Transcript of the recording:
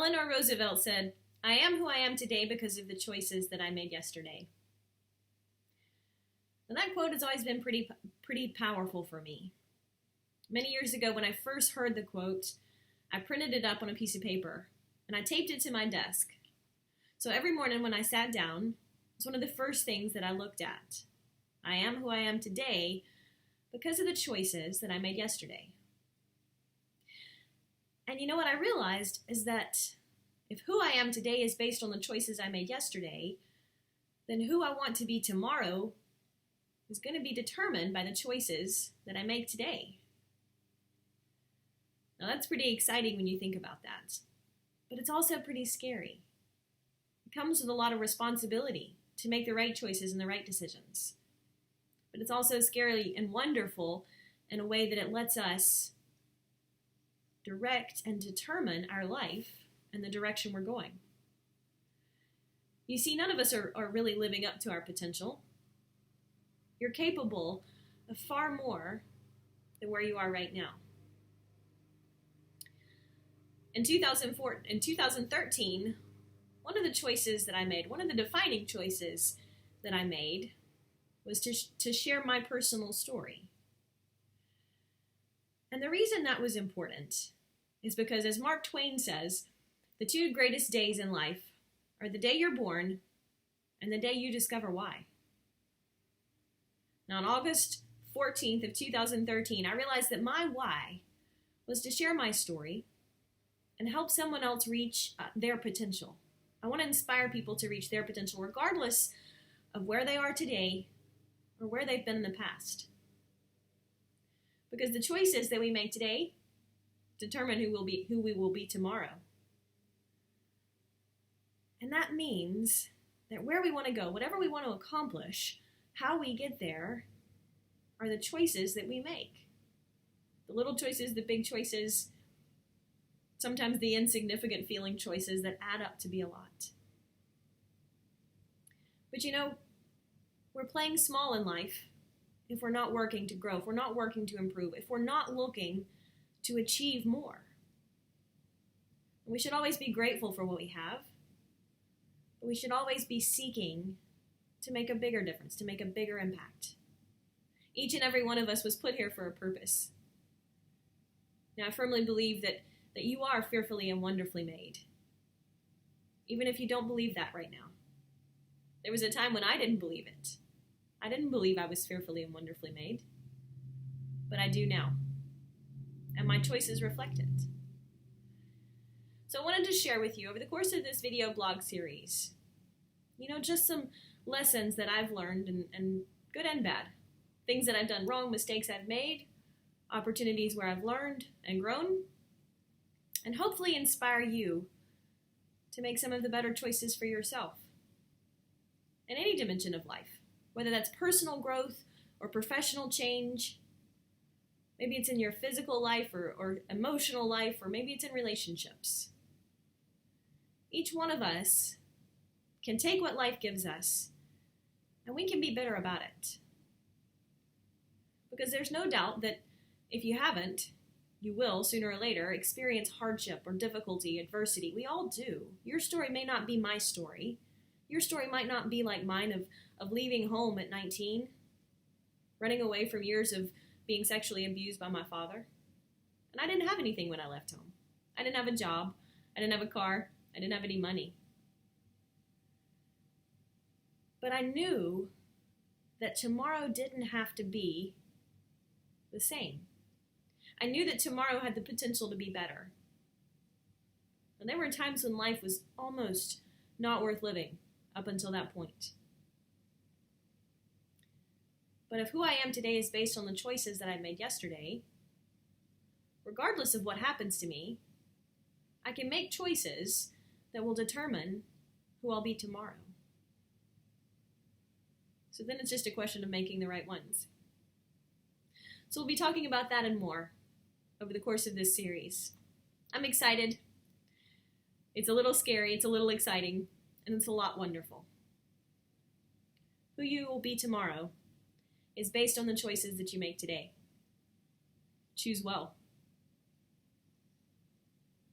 Eleanor Roosevelt said, "I am who I am today because of the choices that I made yesterday." And that quote has always been pretty powerful for me. Many years ago, when I first heard the quote, I printed it up on a piece of paper and I taped it to my desk. So every morning when I sat down, it was one of the first things that I looked at. I am who I am today because of the choices that I made yesterday. And you know what I realized is that if who I am today is based on the choices I made yesterday, then who I want to be tomorrow is going to be determined by the choices that I make today. Now that's pretty exciting when you think about that, but it's also pretty scary. It comes with a lot of responsibility to make the right choices and the right decisions. But it's also scary and wonderful in a way that it lets us direct and determine our life and the direction we're going. You see, none of us are really living up to our potential. You're capable of far more than where you are right now. In 2013, one of the choices that I made, one of the defining choices that I made, was to share my personal story. And the reason that was important is because, as Mark Twain says, the two greatest days in life are the day you're born and the day you discover why. Now, on August 14th of 2013, I realized that my why was to share my story and help someone else reach their potential. I want to inspire people to reach their potential regardless of where they are today or where they've been in the past. Because the choices that we make today determine who we will be tomorrow. And that means that where we want to go, whatever we want to accomplish, how we get there are the choices that we make. The little choices, the big choices, sometimes the insignificant feeling choices that add up to be a lot. But you know, we're playing small in life if we're not working to grow, if we're not working to improve, if we're not looking to achieve more. And we should always be grateful for what we have, but we should always be seeking to make a bigger difference, to make a bigger impact. Each and every one of us was put here for a purpose. Now, I firmly believe that you are fearfully and wonderfully made, even if you don't believe that right now. There was a time when I didn't believe it. I didn't believe I was fearfully and wonderfully made, but I do now, and my choices reflect it. So I wanted to share with you over the course of this video blog series, just some lessons that I've learned, and good and bad. Things that I've done wrong, mistakes I've made, opportunities where I've learned and grown, and hopefully inspire you to make some of the better choices for yourself in any dimension of life, whether that's personal growth or professional change. Maybe it's in your physical life or emotional life, or maybe it's in relationships. Each one of us can take what life gives us, and we can be better about it. Because there's no doubt that if you haven't, you will, sooner or later, experience hardship or difficulty, adversity. We all do. Your story may not be my story. Your story might not be like mine of leaving home at 19, running away from years of being sexually abused by my father. And I didn't have anything when I left home. I didn't have a job. I didn't have a car. I didn't have any money. But I knew that tomorrow didn't have to be the same. I knew that tomorrow had the potential to be better. And there were times when life was almost not worth living up until that point. But if who I am today is based on the choices that I made yesterday, regardless of what happens to me, I can make choices that will determine who I'll be tomorrow. So then it's just a question of making the right ones. So we'll be talking about that and more over the course of this series. I'm excited. It's a little scary, it's a little exciting, and it's a lot wonderful. Who you will be tomorrow is based on the choices that you make today. Choose well.